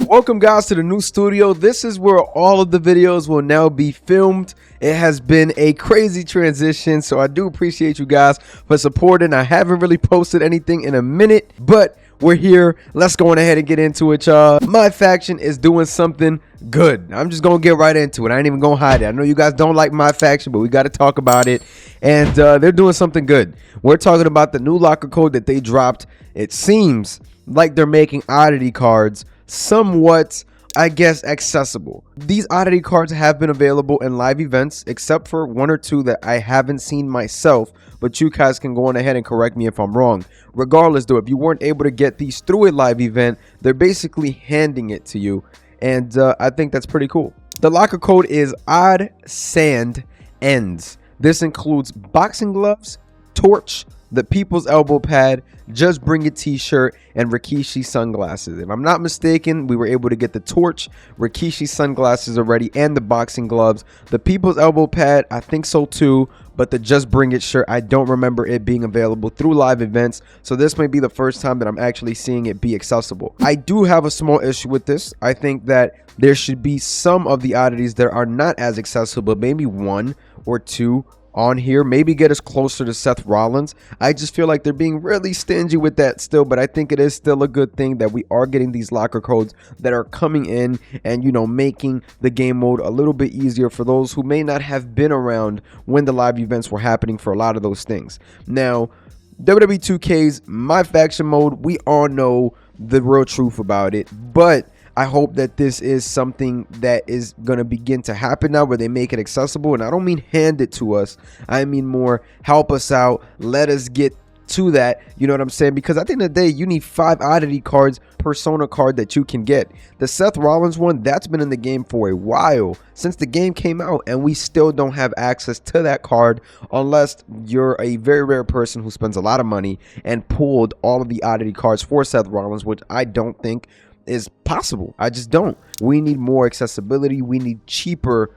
Welcome guys to the new studio. This is where all of the videos will now be filmed. It has been a crazy transition, so I do appreciate you guys for supporting. I haven't really posted anything in a minute, but we're here. Let's go on ahead and get into it, y'all. My faction is doing something good. I'm just gonna get right into it. I ain't even gonna hide it. I know you guys don't like my faction, but we got to talk about it. And they're doing something good. We're talking about the new locker code that they dropped. It seems like they're making oddity cards somewhat, I guess, accessible. These oddity cards have been available in live events, except for one or two that I haven't seen myself, but you guys can go on ahead and correct me if I'm wrong. Regardless though, if you weren't able to get these through a live event, they're basically handing it to you, and I think that's pretty cool. The locker code is Odd Sand Ends. This includes boxing gloves, torch, the People's Elbow Pad, Just Bring It t-shirt, and Rikishi sunglasses. If I'm not mistaken, we were able to get the torch, Rikishi sunglasses already, and the boxing gloves. The People's Elbow Pad, I think so too, but the Just Bring It shirt, I don't remember it being available through live events, so this may be the first time that I'm actually seeing it be accessible. I do have a small issue with this. I think that there should be some of the oddities that are not as accessible, maybe one or two on here, maybe get us closer to Seth Rollins. I just feel like they're being really stingy with that still, but I think it is still a good thing that we are getting these locker codes that are coming in and, you know, making the game mode a little bit easier for those who may not have been around when the live events were happening for a lot of those things. Now, WWE 2K's My Faction mode, we all know the real truth about it, but I hope that this is something that is going to begin to happen now, where they make it accessible. And I don't mean hand it to us. I mean more help us out. Let us get to that. You know what I'm saying? Because at the end of the day, you need 5 oddity cards, persona card that you can get. The Seth Rollins one, that's been in the game for a while, since the game came out, and we still don't have access to that card unless you're a very rare person who spends a lot of money and pulled all of the oddity cards for Seth Rollins, which I don't think is possible. I just don't. We need more accessibility. We need cheaper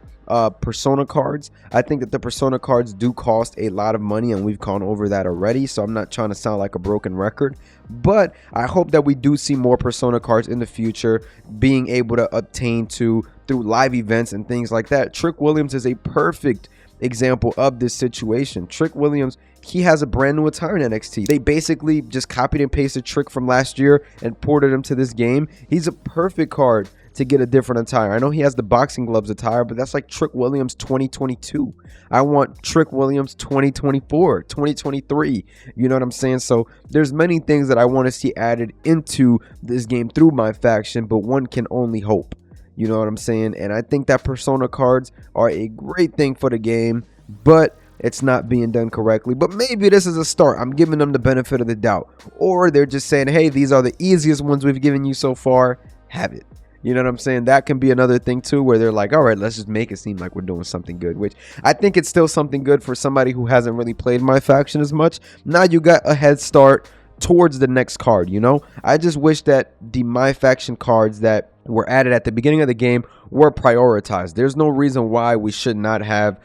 persona cards. I think that the persona cards do cost a lot of money, and we've gone over that already, so I'm not trying to sound like a broken record, but I hope that we do see more persona cards in the future being able to obtain through live events and things like that. Trick Williams is a perfect example of this situation. Trick Williams, he has a brand new attire in NXT. They basically just copied and pasted Trick from last year and ported him to this game. He's a perfect card to get a different attire. I know he has the boxing gloves attire, but that's like Trick Williams 2022. I want Trick Williams 2024, 2023. You know what I'm saying? So there's many things that I want to see added into this game through My Faction, but one can only hope. You know what I'm saying? And I think that persona cards are a great thing for the game, but it's not being done correctly. But maybe this is a start. I'm giving them the benefit of the doubt. Or they're just saying, hey, these are the easiest ones we've given you so far. Have it. You know what I'm saying? That can be another thing too, where they're like, all right, let's just make it seem like we're doing something good, which I think it's still something good for somebody who hasn't really played My Faction as much. Now you got a head start towards the next card. You know, I just wish that the My Faction cards that were added at the beginning of the game were prioritized. There's no reason why we should not have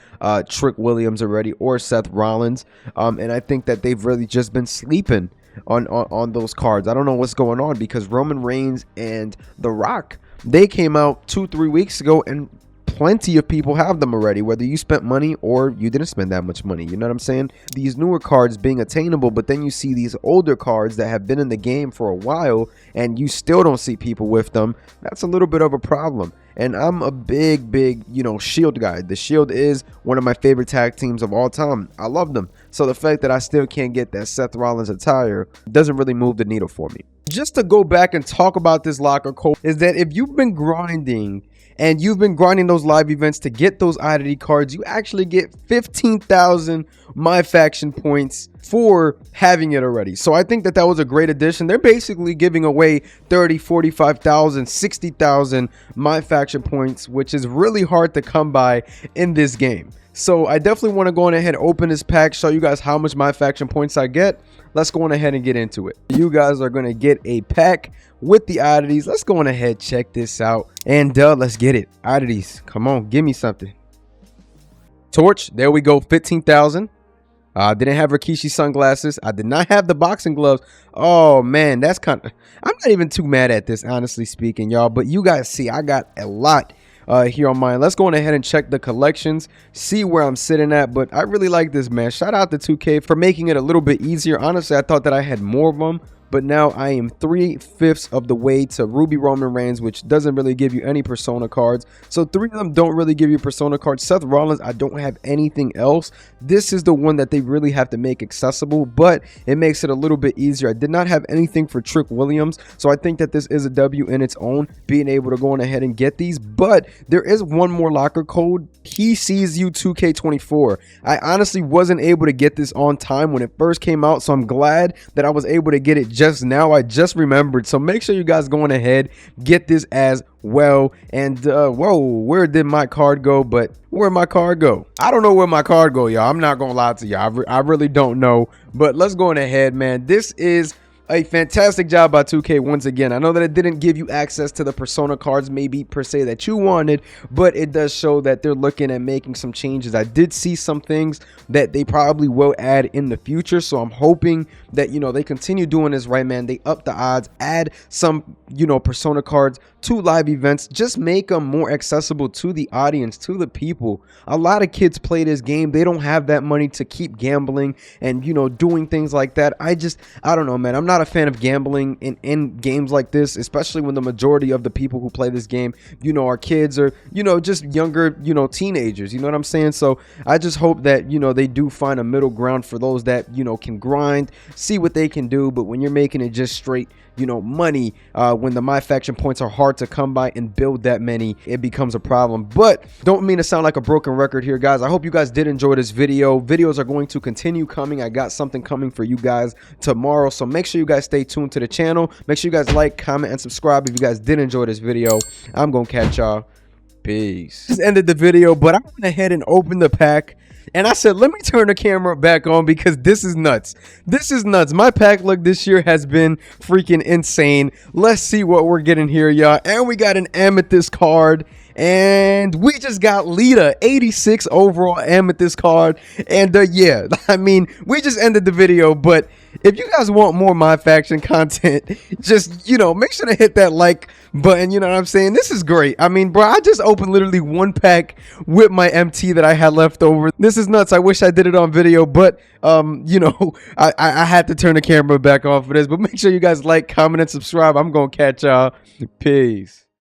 Trick Williams already or Seth Rollins, and I think that they've really just been sleeping on those cards. I don't know what's going on, because Roman Reigns and The Rock, they came out 2-3 weeks ago, and plenty of people have them already, whether you spent money or you didn't spend that much money. You know what I'm saying? These newer cards being attainable, but then you see these older cards that have been in the game for a while and you still don't see people with them. That's a little bit of a problem. And I'm a big, you know, Shield guy. The Shield is one of my favorite tag teams of all time. I love them. So the fact that I still can't get that Seth Rollins attire doesn't really move the needle for me. Just to go back and talk about this locker code is that if you've been grinding and you've been grinding those live events to get those oddity cards, you actually get 15,000 My Faction points for having it already. So I think that that was a great addition. They're basically giving away 30, 45,000, 60,000 My Faction points, which is really hard to come by in this game. So I definitely want to go on ahead and open this pack, show you guys how much My Faction points I get. Let's go on ahead and get into it. You guys are going to get a pack with the oddities. Let's go on ahead, check this out, and let's get it. Oddities, come on, give me something. Torch, there we go, 15,000. I didn't have Rikishi sunglasses. I did not have the boxing gloves. Oh man, that's kind of, I'm not even too mad at this, honestly speaking, y'all. But you guys see, I got a lot here on mine. Let's go on ahead and check the collections, see where I'm sitting at. But I really like this, man. Shout out to 2K for making it a little bit easier. Honestly, I thought that I had more of them, but now I am 3/5 of the way to Ruby Roman Reigns, which doesn't really give you any Persona cards. So 3 of them don't really give you Persona cards. Seth Rollins, I don't have anything else. This is the one that they really have to make accessible, but it makes it a little bit easier. I did not have anything for Trick Williams, so I think that this is a W in its own, being able to go on ahead and get these. But there is one more locker code. He sees you 2K24. I honestly wasn't able to get this on time when it first came out, so I'm glad that I was able to get it just now. I just remembered, so make sure you guys go on ahead, get this as well. And whoa, where did my card go? But where'd my card go? I don't know where my card go, y'all. I'm not gonna lie to y'all. I really don't know. But let's go on ahead, man. This is a fantastic job by 2K once again. I know that it didn't give you access to the Persona cards maybe per se that you wanted, but it does show that they're looking at making some changes. I did see some things that they probably will add in the future, so I'm hoping that, you know, they continue doing this right, man. They up the odds, add some, you know, Persona cards to live events, just make them more accessible to the audience, to the people. A lot of kids play this game. They don't have that money to keep gambling and, you know, doing things like that. I don't know, man. I'm not a fan of gambling in games like this, especially when the majority of the people who play this game, you know, are kids or, you know, just younger, you know, teenagers. You know what I'm saying? So I just hope that, you know, they do find a middle ground for those that, you know, can grind, see what they can do. But when you're making it just straight, you know, money, when the my faction points are hard to come by and build that many, it becomes a problem. But don't mean to sound like a broken record here, guys. I hope you guys did enjoy this video. Videos are going to continue coming. I got something coming for you guys tomorrow, so make sure you guys stay tuned to the channel. Make sure you guys like, comment, and subscribe if you guys did enjoy this video. I'm gonna catch y'all. Peace. Just ended the video, but I went ahead and opened the pack. And I said, let me turn the camera back on because this is nuts. This is nuts. My pack luck this year has been freaking insane. Let's see what we're getting here, y'all. And we got an Amethyst card. And we just got Lita, 86 overall Amethyst card. And yeah, I mean, we just ended the video. But if you guys want more My Faction content, just, you know, make sure to hit that like button. You know what I'm saying? This is great. I mean, bro, I just opened literally one pack with my MT that I had left over. This is nuts. I wish I did it on video, but you know, I had to turn the camera back on for this. But make sure you guys like, comment, and subscribe. I'm gonna catch y'all. Peace.